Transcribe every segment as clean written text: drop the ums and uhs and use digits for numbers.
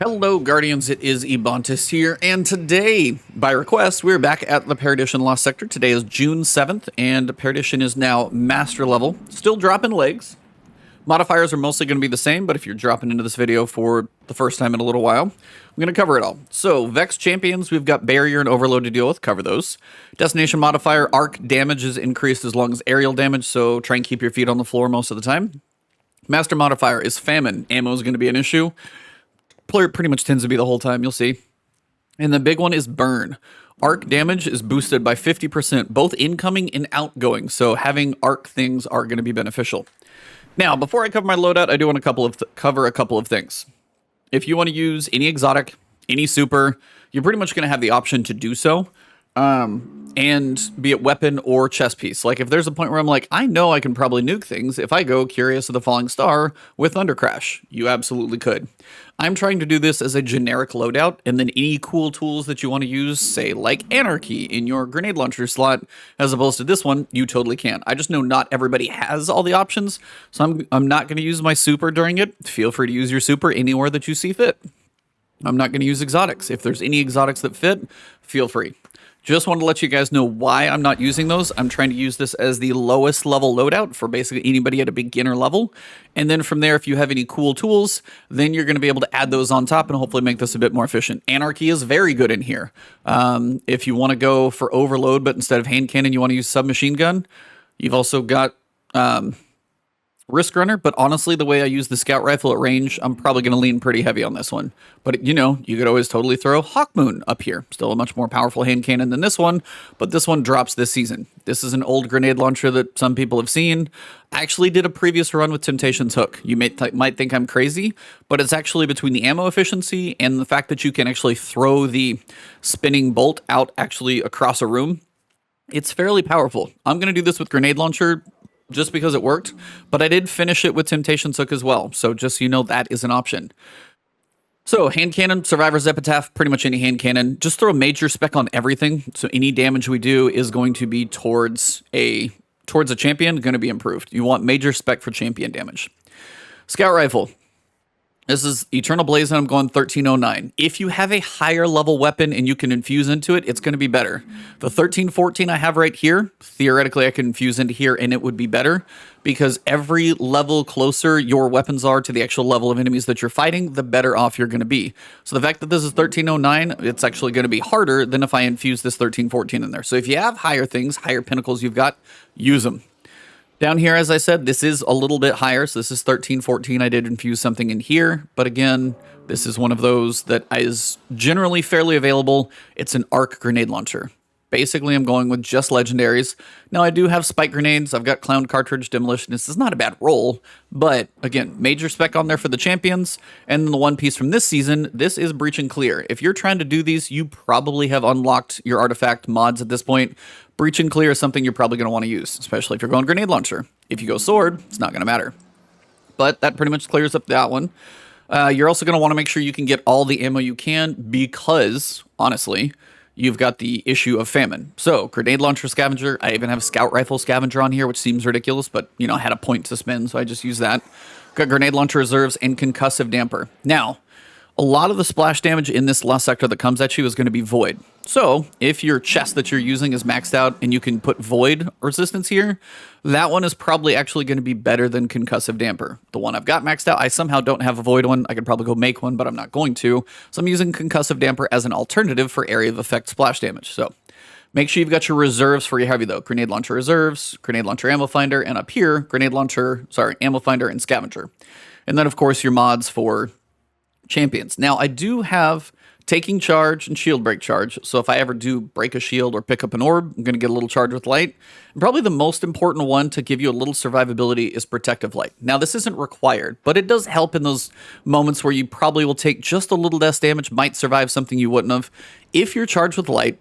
Hello, Guardians. It is Ebontis here, and today, by request, we're back at the Perdition Lost Sector. Today is June 7th, and Perdition is now Master level. Still dropping legs. Modifiers are mostly going to be the same, but if you're dropping into this video for the first time in a little while, I'm going to cover it all. So, Vex Champions, we've got Barrier and Overload to deal with. Cover those. Destination Modifier, Arc damage is increased as long as aerial damage, so try and keep your feet on the floor most of the time. Master Modifier is Famine. Ammo is going to be an issue. Player pretty much tends to be the whole time, you'll see. And the big one is Burn. Arc damage is boosted by 50%, both incoming and outgoing, so having arc things are going to be beneficial. Now, before I cover my loadout, I do want to cover a couple of things. If you want to use any exotic, any super, you're pretty much going to have the option to do so. And be it weapon or chess piece. Like if there's a point where I'm like, I know I can probably nuke things if I go Curious of the Falling Star with Thunder Crash. You absolutely could. I'm trying to do this as a generic loadout, and then any cool tools that you want to use, say like Anarchy in your grenade launcher slot, as opposed to this one, you totally can. I just know not everybody has all the options, so I'm not going to use my super during it. Feel free to use your super anywhere that you see fit. I'm not going to use exotics. If there's any exotics that fit, feel free. Just wanted to let you guys know why I'm not using those. I'm trying to use this as the lowest level loadout for basically anybody at a beginner level. And then from there, if you have any cool tools, then you're going to be able to add those on top and hopefully make this a bit more efficient. Anarchy is very good in here. If you want to go for overload, but instead of hand cannon, you want to use submachine gun, you've also got Risk Runner, but honestly, the way I use the scout rifle at range, I'm probably going to lean pretty heavy on this one. But, you know, you could always totally throw Hawkmoon up here. Still a much more powerful hand cannon than this one, but this one drops this season. This is an old grenade launcher that some people have seen. I actually did a previous run with Temptation's Hook. You might think I'm crazy, but it's actually between the ammo efficiency and the fact that you can actually throw the spinning bolt out actually across a room. It's fairly powerful. I'm going to do this with grenade launcher just because it worked, but I did finish it with Temptation's Hook as well, so just so you know, that is an option. So, hand cannon, Survivor's Epitaph, pretty much any hand cannon. Just throw a major spec on everything, so any damage we do is going to be towards a champion, going to be improved. You want major spec for champion damage. Scout Rifle. This is Eternal Blaze, and I'm going 1309. If you have a higher level weapon and you can infuse into it, it's going to be better. The 1314 I have right here, theoretically I can infuse into here and it would be better, because every level closer your weapons are to the actual level of enemies that you're fighting, the better off you're going to be. So the fact that this is 1309, it's actually going to be harder than if I infuse this 1314 in there. So if you have higher things, higher pinnacles you've got, use them. Down here, as I said, this is a little bit higher, so this is 1314. I did infuse something in here, but again, this is one of those that is generally fairly available. It's an arc grenade launcher. Basically, I'm going with just legendaries. Now, I do have spike grenades. I've got Clown Cartridge, Demolition. This is not a bad roll, but again, major spec on there for the champions. And then the one piece from this season, this is Breach and Clear. If you're trying to do these, you probably have unlocked your artifact mods at this point. Breach and Clear is something you're probably going to want to use, especially if you're going grenade launcher. If you go sword, it's not going to matter. But that pretty much clears up that one. You're also going to want to make sure you can get all the ammo you can because, honestly, you've got the issue of famine. So, grenade launcher scavenger. I even have scout rifle scavenger on here, which seems ridiculous, but, you know, I had a point to spend, so I just used that. Got grenade launcher reserves and concussive damper. Now, a lot of the splash damage in this last sector that comes at you is going to be void. So, if your chest that you're using is maxed out and you can put void resistance here, that one is probably actually going to be better than concussive damper. The one I've got maxed out, I somehow don't have a void one. I could probably go make one, but I'm not going to. So I'm using concussive damper as an alternative for area of effect splash damage. So make sure you've got your reserves for your heavy though. Grenade launcher reserves, grenade launcher ammo finder, and up here, ammo finder and scavenger. And then of course your mods for champions. Now I do have taking charge and shield break charge. So if I ever do break a shield or pick up an orb, I'm going to get a little charge with light. And probably the most important one to give you a little survivability is protective light. Now this isn't required, but it does help in those moments where you probably will take just a little less damage, might survive something you wouldn't have. If you're charged with light,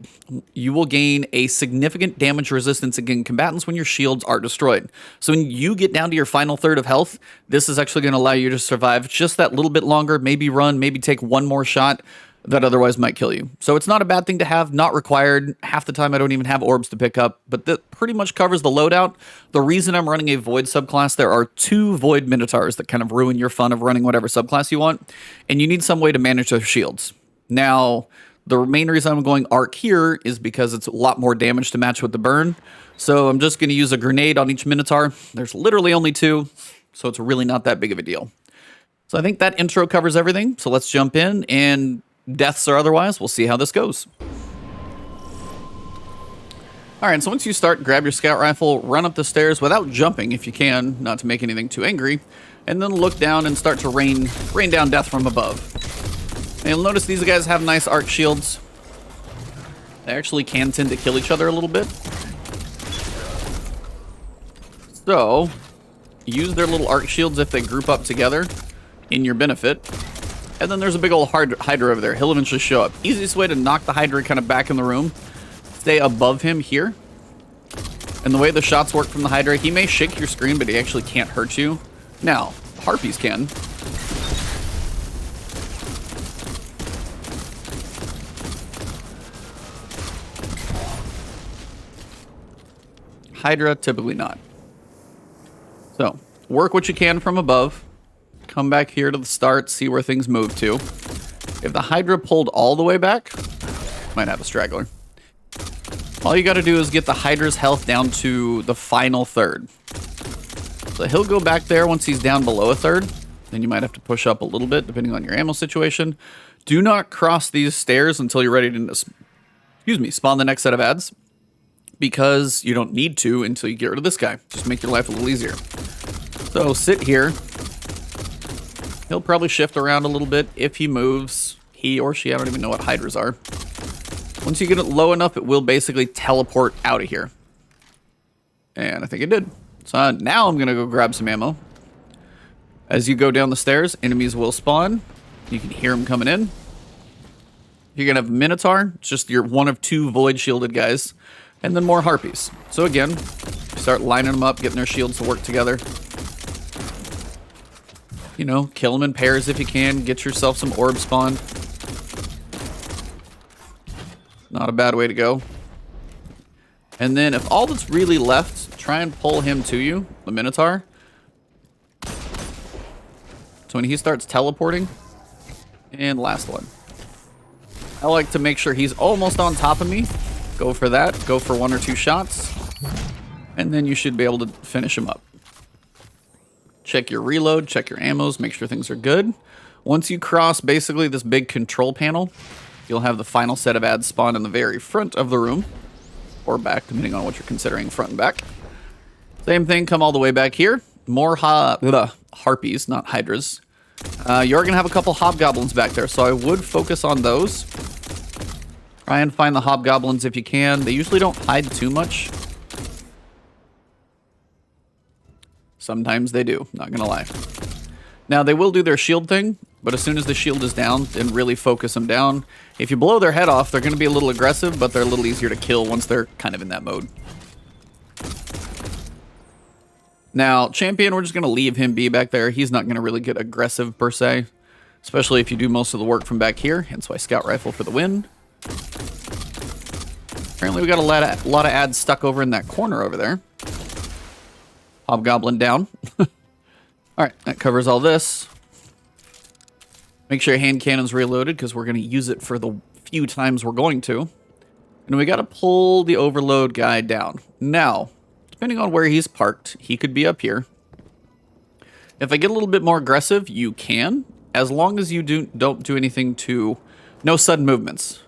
you will gain a significant damage resistance against combatants when your shields are destroyed. So when you get down to your final third of health, this is actually going to allow you to survive just that little bit longer, maybe run, maybe take one more shot. that otherwise might kill you. So it's not a bad thing to have, not required. Half the time I don't even have orbs to pick up, but that pretty much covers the loadout. The reason I'm running a Void subclass, there are 2 Void Minotaurs that kind of ruin your fun of running whatever subclass you want, and you need some way to manage their shields. Now, the main reason I'm going Arc here is because it's a lot more damage to match with the burn, so I'm just going to use a grenade on each Minotaur. There's literally only 2, so it's really not that big of a deal. So I think that intro covers everything, so let's jump in, and deaths or otherwise, we'll see how this goes. Alright, so once you start, grab your scout rifle, run up the stairs without jumping if you can, not to make anything too angry, and then look down and start to rain down death from above. And you'll notice these guys have nice arc shields. They actually can tend to kill each other a little bit. So, use their little arc shields if they group up together in your benefit. And then there's a big old Hydra over there. He'll eventually show up. Easiest way to knock the Hydra kind of back in the room, stay above him here. And the way the shots work from the Hydra, he may shake your screen, but he actually can't hurt you. Now, Harpies can. Hydra, typically not. So, work what you can from above. Come back here to the start, see where things move to. If the Hydra pulled all the way back, might have a straggler. All you gotta do is get the Hydra's health down to the final third. So he'll go back there once he's down below a third. Then you might have to push up a little bit, depending on your ammo situation. Do not cross these stairs until you're ready to, spawn the next set of ads. Because you don't need to until you get rid of this guy. Just make your life a little easier. So sit here. He'll probably shift around a little bit if he moves. He or she, I don't even know what Hydras are. Once you get it low enough, it will basically teleport out of here. And I think it did. So now I'm going to go grab some ammo. As you go down the stairs, enemies will spawn. You can hear them coming in. You're going to have Minotaur. It's just your one of 2 void shielded guys. And then more Harpies. So again, start lining them up, getting their shields to work together. You know, kill them in pairs if you can. Get yourself some orb spawn. Not a bad way to go. And then if all that's really left, try and pull him to you, the Minotaur. So when he starts teleporting. And last one. I like to make sure he's almost on top of me. Go for that. Go for 1 or 2 shots. And then you should be able to finish him up. Check your reload, check your ammos, make sure things are good. Once you cross basically this big control panel, you'll have the final set of ads spawn in the very front of the room. Or back, depending on what you're considering, front and back. Same thing, come all the way back here. More Harpies, not Hydras. You're going to have a couple Hobgoblins back there, so I would focus on those. Try and find the Hobgoblins if you can. They usually don't hide too much. Sometimes they do, not gonna lie. Now, they will do their shield thing, but as soon as the shield is down, then really focus them down. If you blow their head off, they're gonna be a little aggressive, but they're a little easier to kill once they're kind of in that mode. Now, Champion, we're just gonna leave him be back there. He's not gonna really get aggressive, per se. Especially if you do most of the work from back here, hence why Scout Rifle for the win. Apparently we got a lot of ads stuck over in that corner over there. Hobgoblin down. Alright, that covers all this. Make sure your hand cannon's reloaded, because we're going to use it for the few times we're going to. And we got to pull the overload guy down. Now, depending on where he's parked, he could be up here. If I get a little bit more aggressive, you can. As long as you don't do anything to... No sudden movements.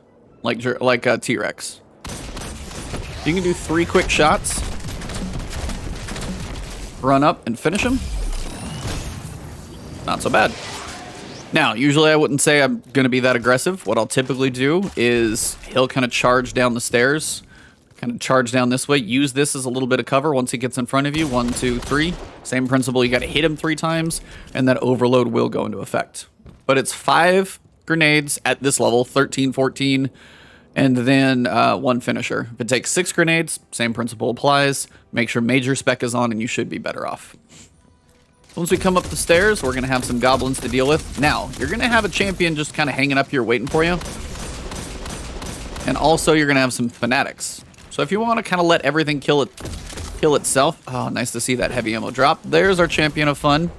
Like T-Rex. You can do 3 quick shots. Run up and finish him. Not so bad. Now, usually I wouldn't say I'm going to be that aggressive. What I'll typically do is he'll kind of charge down the stairs. Kind of charge down this way. Use this as a little bit of cover once he gets in front of you. 1, 2, 3. Same principle. You got to hit him 3 times, and that overload will go into effect. But it's 5 grenades at this level, 13, 14, and then 1 finisher. If it takes 6 grenades, same principle applies. Make sure major spec is on, and you should be better off. Once we come up the stairs, we're going to have some goblins to deal with. Now, you're going to have a champion just kind of hanging up here waiting for you. And also, you're going to have some fanatics. So if you want to kind of let everything kill itself. Oh, nice to see that heavy ammo drop. There's our champion of fun.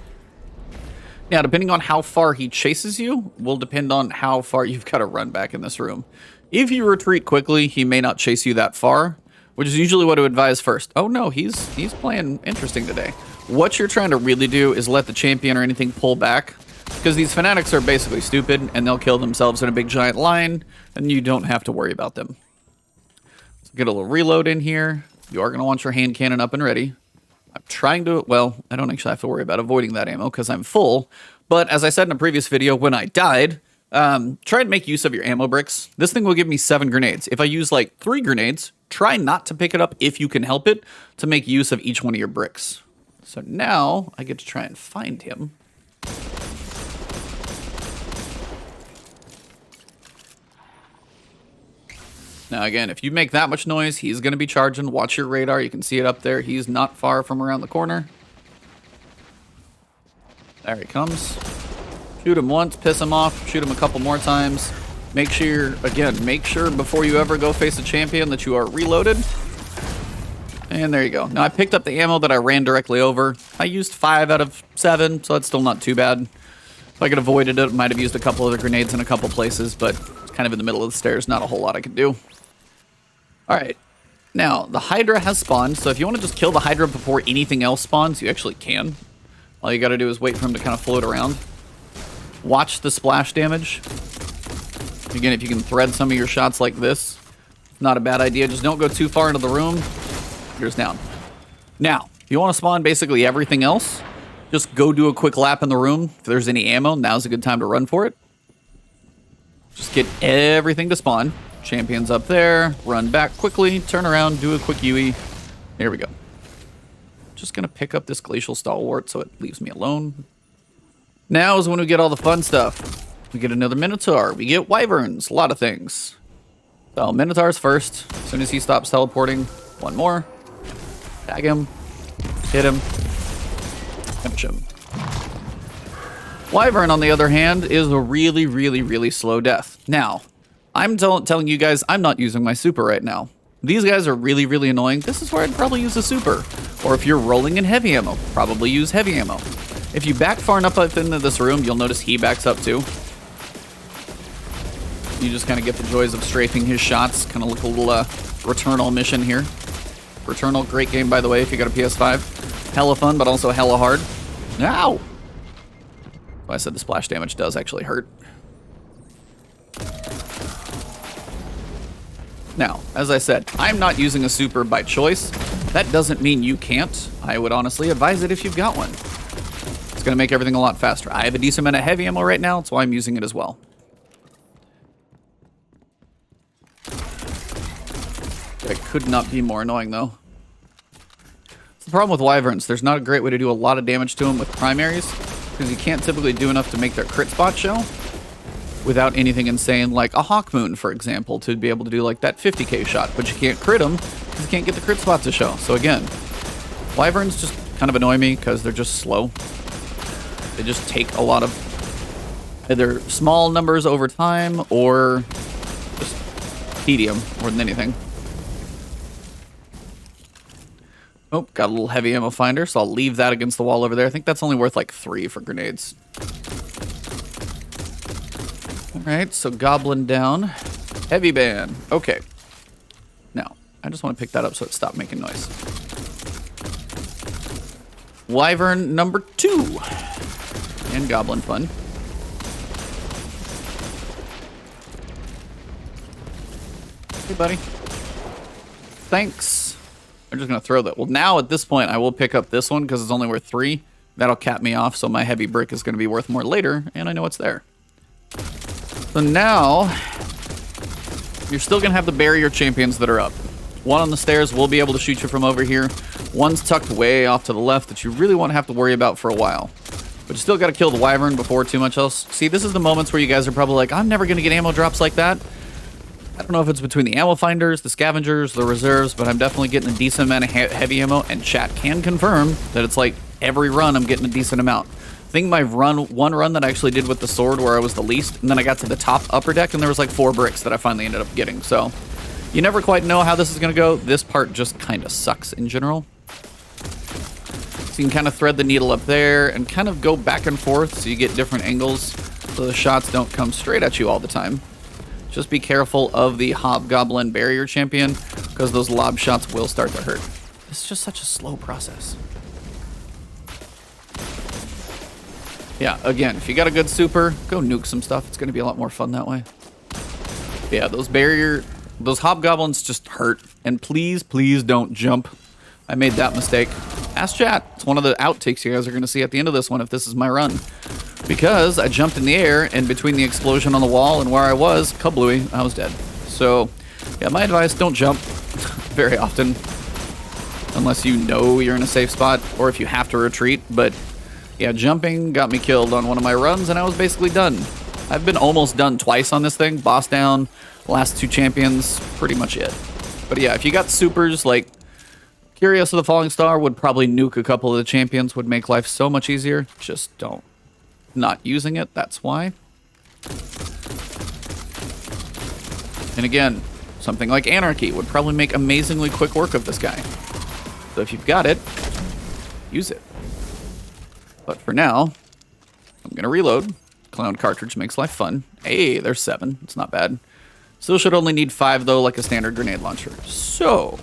Now, depending on how far he chases you, will depend on how far you've got to run back in this room. If you retreat quickly, he may not chase you that far, which is usually what I advise first. Oh no, he's playing interesting today. What you're trying to really do is let the champion or anything pull back, because these fanatics are basically stupid, and they'll kill themselves in a big giant line, and you don't have to worry about them. So get a little reload in here. You are going to want your hand cannon up and ready. I'm trying to, well, I don't actually have to worry about avoiding that ammo because I'm full. But as I said in a previous video, when I died, try and make use of your ammo bricks. This thing will give me 7 grenades. If I use like 3 grenades, try not to pick it up if you can help it to make use of each one of your bricks. So now I get to try and find him. Now again, if you make that much noise, he's going to be charging. Watch your radar. You can see it up there. He's not far from around the corner. There he comes. Shoot him once, piss him off, shoot him a couple more times. Make sure, again, make sure before you ever go face a champion that you are reloaded. And there you go. Now I picked up the ammo that I ran directly over. I used 5 out of 7, so that's still not too bad. If I could have avoided it, I might have used a couple other grenades in a couple places, but it's kind of in the middle of the stairs. Not a whole lot I can do. All right. Now, the Hydra has spawned, so if you want to just kill the Hydra before anything else spawns, you actually can. All you got to do is wait for him to kind of float around. Watch the splash damage. Again, if you can thread some of your shots like this, not a bad idea. Just don't go too far into the room. Here's down. Now, if you want to spawn basically everything else, just go do a quick lap in the room. If there's any ammo, now's a good time to run for it. Just get everything to spawn. Champion's up there. Run back quickly. Turn around. Do a quick UE. There we go. Just going to pick up this Glacial Stalwart so it leaves me alone. Now is when we get all the fun stuff. We get another Minotaur. We get Wyverns. A lot of things. So, Minotaur's first. As soon as he stops teleporting. One more. Tag him. Hit him. Finish him. Wyvern, on the other hand, is a really, really, really slow death. Now, I'm telling you guys, I'm not using my super right now. These guys are really, really annoying. This is where I'd probably use a super. Or if you're rolling in heavy ammo, probably use heavy ammo. If you back far enough up into this room, you'll notice he backs up too. You just kind of get the joys of strafing his shots. Kind of look a little Returnal mission here. Returnal, great game, by the way, if you got a PS5. Hella fun, but also hella hard. Ow! Well, I said the splash damage does actually hurt. Now, as I said, I'm not using a super by choice. That doesn't mean you can't. I would honestly advise it if you've got one. It's going to make everything a lot faster. I have a decent amount of heavy ammo right now, that's why I'm using it as well. That could not be more annoying, though. It's the problem with Wyverns. There's not a great way to do a lot of damage to them with primaries, because you can't typically do enough to make their crit spot show without anything insane like a Hawkmoon, for example, to be able to do like that 50k shot. But you can't crit them because you can't get the crit spot to show. So again, Wyverns just kind of annoy me because they're just slow. They just take a lot of either small numbers over time or just tedium more than anything. Oh, got a little heavy ammo finder, so I'll leave that against the wall over there. I think that's only worth like 3 for grenades. Alright, so Goblin down. Heavy ban. Okay. Now, I just want to pick that up so it stopped making noise. Wyvern number 2. And Goblin fun. Hey, buddy. Thanks. I'm just going to throw that. Well, now at this point, I will pick up this one because it's only worth 3. That'll cap me off, so my heavy brick is going to be worth more later, and I know it's there. So now, you're still going to have the barrier champions that are up. One on the stairs will be able to shoot you from over here. One's tucked way off to the left that you really won't have to worry about for a while. But you still got to kill the Wyvern before too much else. See, this is the moments where you guys are probably like, I'm never going to get ammo drops like that. I don't know if it's between the ammo finders, the scavengers, the reserves, but I'm definitely getting a decent amount of heavy ammo, and chat can confirm that it's like every run I'm getting a decent amount. I think my one run that I actually did with the sword where I was the least, and then I got to the top upper deck and there was like 4 bricks that I finally ended up getting. So you never quite know how this is going to go. This part just kind of sucks in general. So you can kind of thread the needle up there and kind of go back and forth so you get different angles so the shots don't come straight at you all the time. Just be careful of the Hobgoblin Barrier Champion because those lob shots will start to hurt. It's just such a slow process. Yeah, again, if you got a good super, go nuke some stuff. It's going to be a lot more fun that way. Yeah, those Hobgoblins just hurt. And please, please don't jump. I made that mistake. Ask chat. It's one of the outtakes you guys are going to see at the end of this one if this is my run. Because I jumped in the air, and between the explosion on the wall and where I was, kablooey, I was dead. So, yeah, my advice, don't jump very often. Unless you know you're in a safe spot, or if you have to retreat. But, yeah, jumping got me killed on one of my runs, and I was basically done. I've been almost done twice on this thing. Boss down, last 2 champions, pretty much it. But, yeah, if you got supers, like Curious of the Falling Star would probably nuke a couple of the champions, would make life so much easier. Just don't. Not using it, that's why. And again, something like Anarchy would probably make amazingly quick work of this guy. So if you've got it, use it. But for now, I'm going to reload. Clown cartridge makes life fun. Hey, there's 7. It's not bad. Still should only need 5, though, like a standard grenade launcher. So,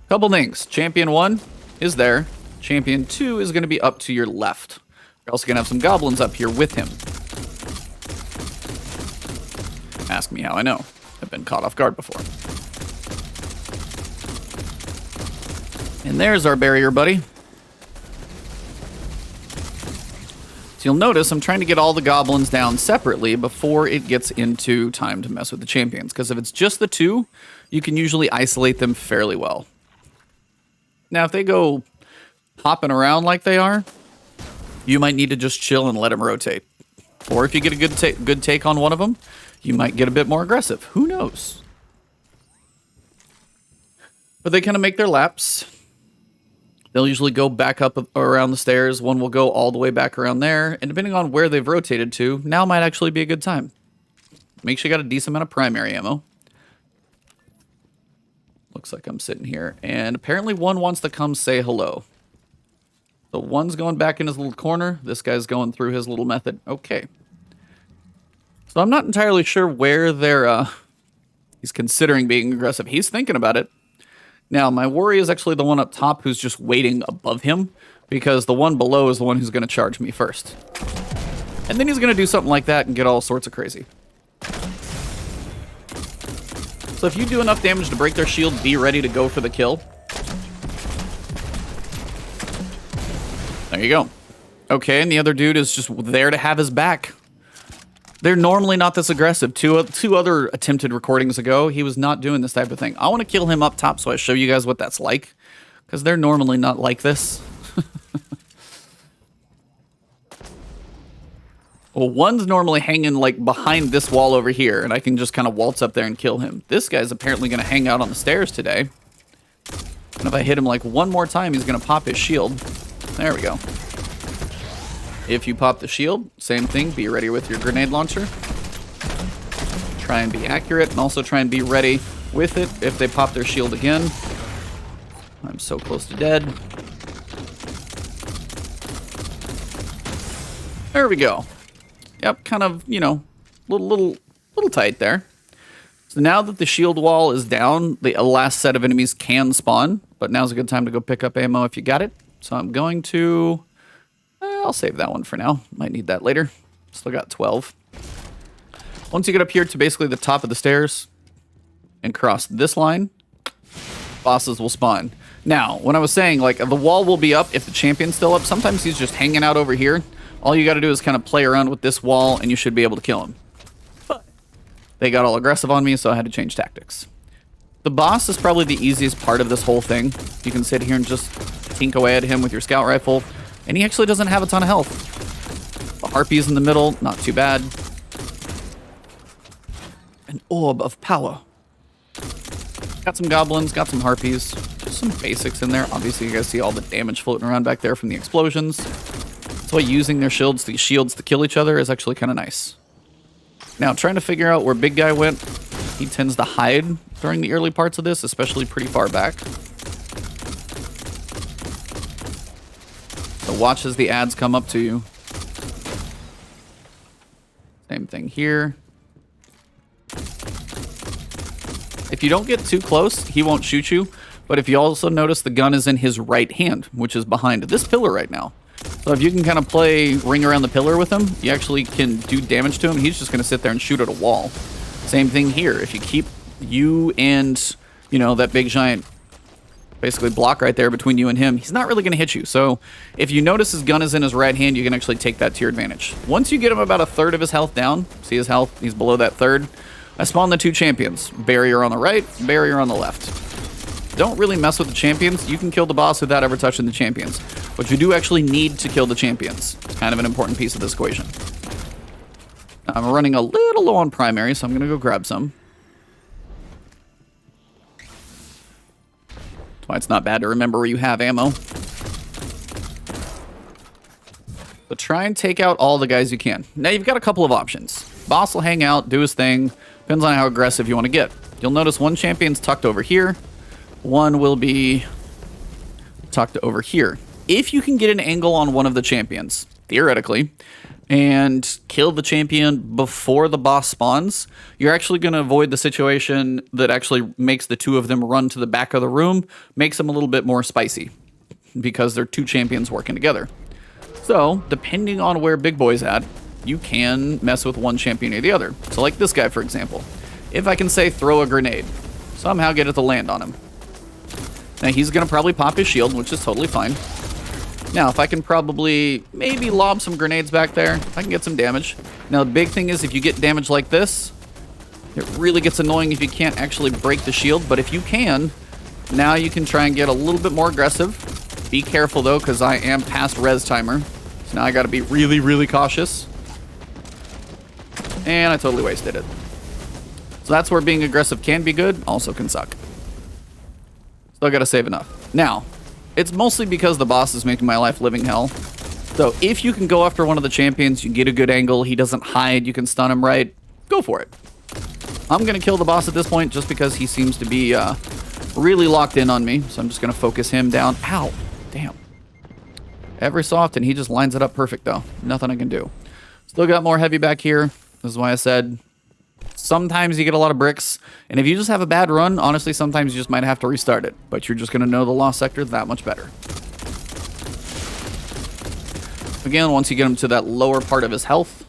couple things. Champion 1 is there. Champion 2 is going to be up to your left. You're also going to have some goblins up here with him. Ask me how I know. I've been caught off guard before. And there's our barrier buddy. So you'll notice I'm trying to get all the goblins down separately before it gets into time to mess with the champions. Because if it's just the 2, you can usually isolate them fairly well. Now, if they go hopping around like they are, you might need to just chill and let them rotate. Or if you get a good take on one of them, you might get a bit more aggressive. Who knows? But they kind of make their laps. They'll usually go back up around the stairs. One will go all the way back around there. And depending on where they've rotated to, now might actually be a good time. Make sure you got a decent amount of primary ammo. Looks like I'm sitting here. And apparently one wants to come say hello. So one's going back in his little corner. This guy's going through his little method. Okay. So I'm not entirely sure where they're, he's considering being aggressive. He's thinking about it. Now, my worry is actually the one up top who's just waiting above him, because the one below is the one who's going to charge me first. And then he's going to do something like that and get all sorts of crazy. So if you do enough damage to break their shield, be ready to go for the kill. There you go. Okay, and the other dude is just there to have his back. They're normally not this aggressive. Two other attempted recordings ago, he was not doing this type of thing. I want to kill him up top so I show you guys what that's like, because they're normally not like this. Well, one's normally hanging like behind this wall over here, and I can just kind of waltz up there and kill him. This guy's apparently going to hang out on the stairs today. And if I hit him like one more time, he's going to pop his shield. There we go. If you pop the shield, same thing. Be ready with your grenade launcher. Try and be accurate, and also try and be ready with it if they pop their shield again. I'm so close to dead. There we go. Yep, kind of, you know, little tight there. So now that the shield wall is down, the last set of enemies can spawn, but now's a good time to go pick up ammo if you got it. So I'm going to... I'll save that one for now. Might need that later. Still got 12. Once you get up here to basically the top of the stairs and cross this line, bosses will spawn. Now, when I was saying, like, the wall will be up if the champion's still up, sometimes he's just hanging out over here. All you got to do is kind of play around with this wall, and you should be able to kill him. But they got all aggressive on me, so I had to change tactics. The boss is probably the easiest part of this whole thing. You can sit here and just tink away at him with your scout rifle, and he actually doesn't have a ton of health. The harpies in the middle, not too bad. An orb of power. Got some goblins, got some harpies. Just some basics in there. Obviously, you guys see all the damage floating around back there from the explosions. That's why using their shields to kill each other is actually kind of nice. Now, trying to figure out where big guy went. He tends to hide during the early parts of this, especially pretty far back. So watch as the ads come up to you. Same thing here. If you don't get too close, he won't shoot you. But if you also notice, the gun is in his right hand, which is behind this pillar right now. So if you can kind of play ring around the pillar with him, you actually can do damage to him. He's just going to sit there and shoot at a wall. Same thing here. If you keep you and, you know, that big giant basically block right there between you and him, he's not really going to hit you. So if you notice his gun is in his right hand, you can actually take that to your advantage. Once you get him about a third of his health down, see his health, he's below that third, I spawn the two champions. Barrier on the right, barrier on the left. Don't really mess with the champions. You can kill the boss without ever touching the champions. But you do actually need to kill the champions. It's kind of an important piece of this equation. I'm running a little low on primary, so I'm going to go grab some. That's why it's not bad to remember where you have ammo. But try and take out all the guys you can. Now you've got a couple of options. Boss will hang out, do his thing. Depends on how aggressive you want to get. You'll notice one champion's tucked over here. One will be tucked over here. If you can get an angle on one of the champions, theoretically, and kill the champion before the boss spawns, you're actually going to avoid the situation that actually makes the two of them run to the back of the room, makes them a little bit more spicy, because they're two champions working together. So, depending on where Big Boy's at, you can mess with one champion or the other. So like this guy, for example. If I can say throw a grenade, somehow get it to land on him. Now he's going to probably pop his shield, which is totally fine. Now, if I can probably maybe lob some grenades back there, I can get some damage. Now, the big thing is if you get damage like this, it really gets annoying if you can't actually break the shield. But if you can, now you can try and get a little bit more aggressive. Be careful, though, because I am past res timer. So now I got to be really, really cautious. And I totally wasted it. So that's where being aggressive can be good, also can suck. Still got to save enough. Now, it's mostly because the boss is making my life living hell. So if you can go after one of the champions, you get a good angle, he doesn't hide, you can stun him right, go for it. I'm going to kill the boss at this point just because he seems to be really locked in on me. So I'm just going to focus him down. Ow, damn. Every so often, he just lines it up perfect, though. Nothing I can do. Still got more heavy back here. This is why I said sometimes you get a lot of bricks. And if you just have a bad run, honestly, sometimes you just might have to restart it. But you're just going to know the lost sector that much better. Again, once you get him to that lower part of his health,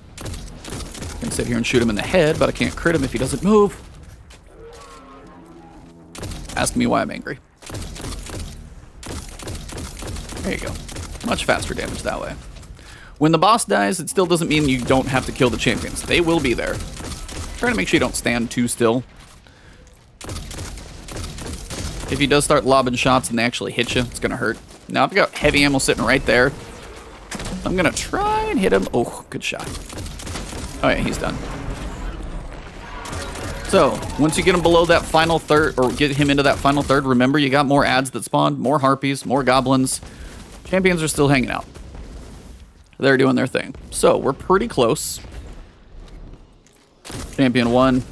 I can sit here and shoot him in the head, but I can't crit him if he doesn't move. Ask me why I'm angry. There you go. Much faster damage that way. When the boss dies, it still doesn't mean you don't have to kill the champions. They will be there. Try to make sure you don't stand too still. If he does start lobbing shots and they actually hit you, it's going to hurt. Now, I've got heavy ammo sitting right there. I'm going to try and hit him. Oh, good shot. Oh, yeah, he's done. So, once you get him below that final third, or get him into that final third, remember you got more ads that spawned, more harpies, more goblins. Champions are still hanging out. They're doing their thing. So, we're pretty close. Champion 1.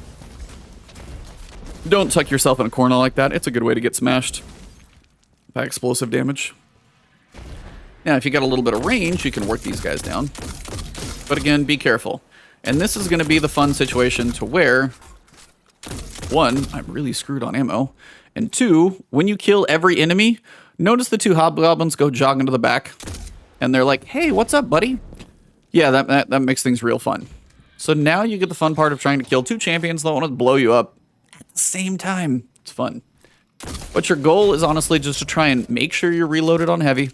Don't tuck yourself in a corner like that. It's a good way to get smashed by explosive damage. Now, if you got a little bit of range, you can work these guys down. But again, be careful. And this is going to be the fun situation to where, 1, I'm really screwed on ammo. And 2, when you kill every enemy, notice the 2 hobgoblins go jogging to the back. And they're like, hey, what's up, buddy? Yeah, that makes things real fun. So now you get the fun part of trying to kill 2 champions that want to blow you up at the same time. It's fun. But your goal is honestly just to try and make sure you're reloaded on heavy.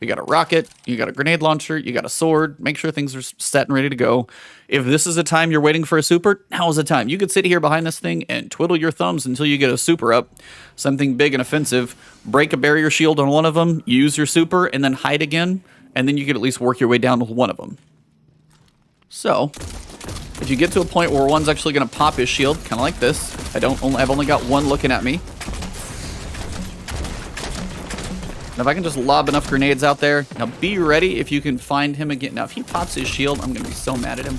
You got a rocket, you got a grenade launcher, you got a sword. Make sure things are set and ready to go. If this is a time you're waiting for a super, now is the time. You could sit here behind this thing and twiddle your thumbs until you get a super up. Something big and offensive. Break a barrier shield on one of them, use your super, and then hide again. And then you could at least work your way down with one of them. So, if you get to a point where one's actually going to pop his shield, kind of like this. I've only got one looking at me. And if I can just lob enough grenades out there. Now be ready if you can find him again. Now if he pops his shield, I'm going to be so mad at him.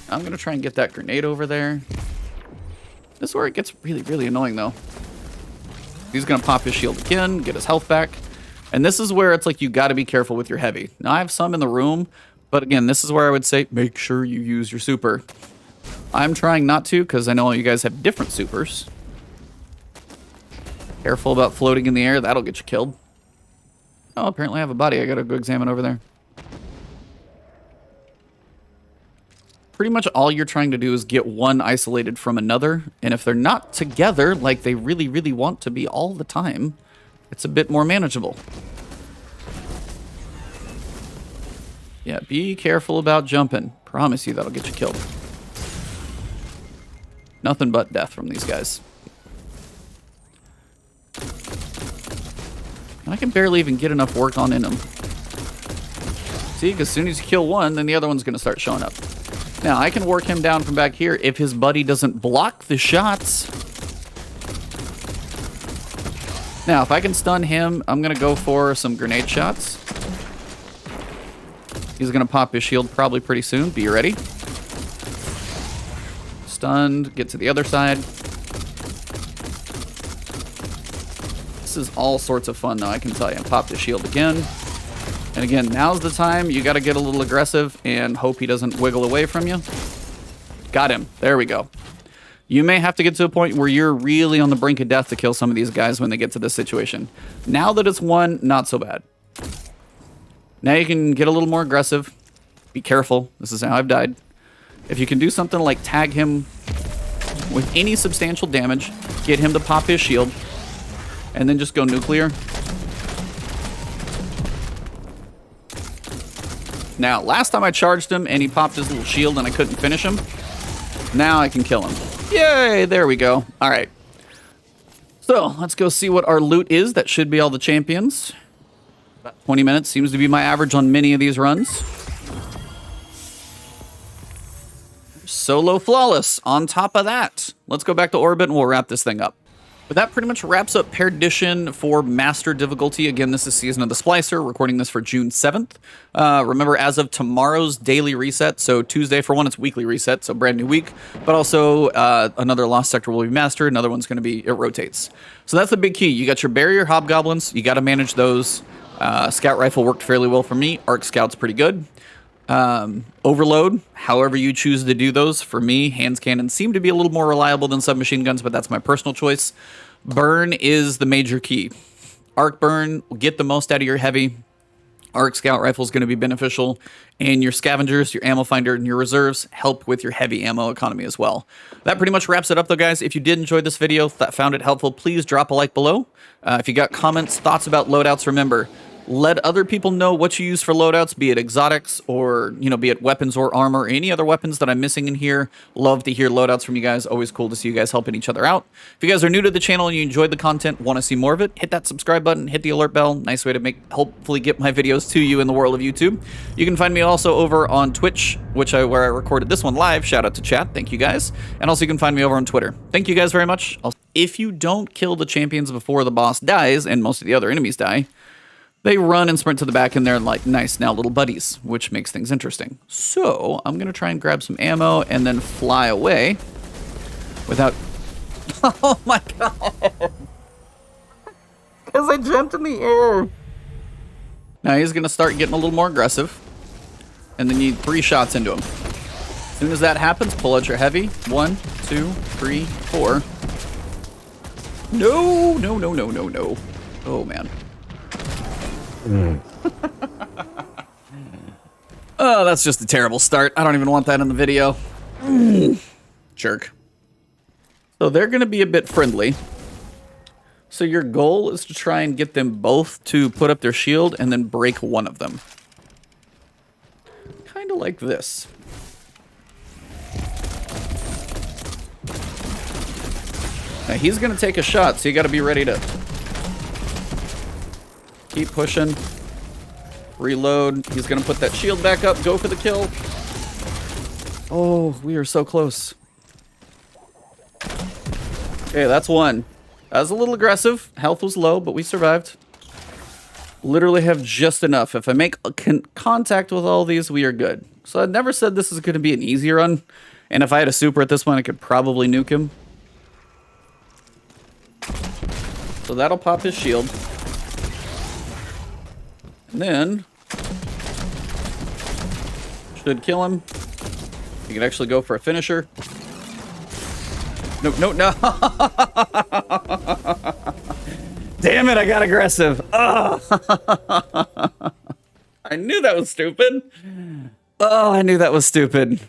I'm going to try and get that grenade over there. This is where it gets really, really annoying though. He's going to pop his shield again, get his health back. And this is where it's like you got to be careful with your heavy. Now I have some in the room, but again, this is where I would say make sure you use your super. I'm trying not to because I know you guys have different supers. Careful about floating in the air. That'll get you killed. Oh, apparently I have a body. I got to go examine over there. Pretty much all you're trying to do is get one isolated from another. And if they're not together like they really, really want to be all the time, it's a bit more manageable. Yeah, be careful about jumping. Promise you that'll get you killed. Nothing but death from these guys. I can barely even get enough work on in them. See, because as soon as you kill one, then the other one's going to start showing up. Now, I can work him down from back here if his buddy doesn't block the shots. Now, if I can stun him, I'm going to go for some grenade shots. He's going to pop his shield probably pretty soon. Be ready. Stunned. Get to the other side. This is all sorts of fun, though, I can tell you. Pop the shield again. And again, now's the time. You got to get a little aggressive and hope he doesn't wiggle away from you. Got him. There we go. You may have to get to a point where you're really on the brink of death to kill some of these guys when they get to this situation. Now that it's one, not so bad. Now you can get a little more aggressive. Be careful. This is how I've died. If you can do something like tag him with any substantial damage, get him to pop his shield, and then just go nuclear. Now, last time I charged him and he popped his little shield and I couldn't finish him. Now I can kill him. Yay, there we go. All right. So, let's go see what our loot is. That should be all the champions. About 20 minutes seems to be my average on many of these runs. Solo flawless. On top of that, let's go back to orbit and we'll wrap this thing up. But that pretty much wraps up Perdition for Master difficulty. Again, this is Season of the Splicer, recording this for June 7th. Remember, as of tomorrow's daily reset, so Tuesday, for one, it's weekly reset, so brand new week, but also another Lost Sector will be Master, another one's going to be, it rotates. So that's the big key. You got your Barrier Hobgoblins, you got to manage those. Scout Rifle worked fairly well for me. Arc Scout's pretty good. Overload, however you choose to do those. For me, hands cannons seem to be a little more reliable than submachine guns, but that's my personal choice. Burn is the major key. Arc burn will get the most out of your heavy. Arc Scout Rifle is going to be beneficial, and your scavengers, your ammo finder, and your reserves help with your heavy ammo economy as well. That pretty much wraps it up, though, guys. If you did enjoy this video, found it helpful, please drop a like below. If you got comments, thoughts about loadouts, remember, let other people know what you use for loadouts, be it exotics or, you know, be it weapons or armor or any other weapons that I'm missing in here. Love to hear loadouts from you guys. Always cool to see you guys helping each other out. If you guys are new to the channel and you enjoyed the content, want to see more of it, hit that subscribe button, hit the alert bell. Nice way to hopefully get my videos to you in the world of YouTube. You can find me also over on Twitch, where I recorded this one live. Shout out to chat. Thank you guys. And also you can find me over on Twitter. Thank you guys very much. If you don't kill the champions before the boss dies, and most of the other enemies die, they run and sprint to the back, and they're like nice now little buddies, which makes things interesting. So I'm going to try and grab some ammo and then fly away without... Oh my god! Because I jumped in the air. Now he's going to start getting a little more aggressive, and then you need 3 shots into him. As soon as that happens, pull out your heavy. 1, 2, 3, 4. No, no, no, no, no, no. Oh, man. Oh, that's just a terrible start. I don't even want that in the video. Jerk. So they're going to be a bit friendly. So your goal is to try and get them both to put up their shield and then break one of them. Kind of like this. Now he's going to take a shot, so you got to be ready to keep pushing. Reload. He's going to put that shield back up. Go for the kill. Oh, we are so close. Okay, that's one. That was a little aggressive. Health was low, but we survived. Literally have just enough. If I make contact with all these, we are good. So I never said this is going to be an easy run. And if I had a super at this point, I could probably nuke him. So that'll pop his shield. And then should kill him. You can actually go for a finisher. No, no, no. Damn it, I got aggressive. Oh. I knew that was stupid. Oh, I knew that was stupid.